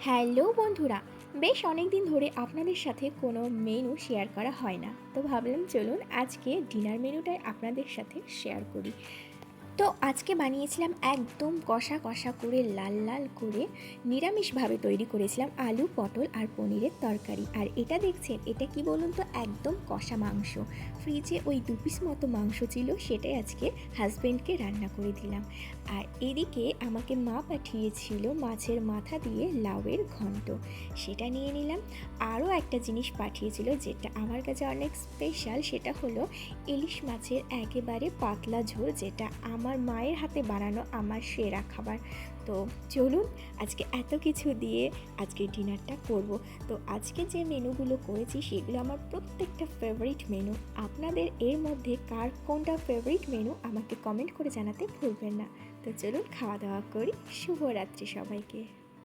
Hello বন্ধুরা, বেশ অনেক দিন ধরে আপনাদের সাথে কোনো মেনু শেয়ার করা হয় না, তো ভাবলাম চলুন আজকে ডিনার মেনুটাই আপনাদের সাথে শেয়ার করি। তো আজকে বানিয়েছিলাম একদম কষা কষা করে লাল লাল করে নিরামিষভাবে তৈরি করেছিলাম আলু পটল আর পনিরের তরকারি। আর এটা দেখছেন, এটা কি বলুন তো, একদম কষা মাংস। ফ্রিজে ওই 2 পিস মতো মাংস ছিল, সেটাই আজকে হাজব্যান্ডকে রান্না করে দিলাম। আর এদিকে আমাকে মা পাঠিয়েছিল মাছের মাথা দিয়ে লাউয়ের ঘন্ট, সেটা নিয়ে নিলাম। আরও একটা জিনিস পাঠিয়েছিল যেটা আমার কাছে অনেক স্পেশাল, সেটা হলো ইলিশ মাছের একেবারে পাতলা ঝোল, যেটা আমার মায়ের হাতে বানানো আমার সেরা খাবার। তো চলুন আজকে এত কিছু দিয়ে আজকে ডিনারটা করব। তো আজকে যে মেনুগুলো করেছি সেগুলো আমার প্রত্যেকটা ফেভারিট মেনু। আপনাদের এর মধ্যে কার কোনটা ফেভারিট মেনু আমাকে কমেন্ট করে জানাতে ভুলবেন না। তো চলুন খাওয়া দাওয়া করি। শুভরাত্রি সবাইকে।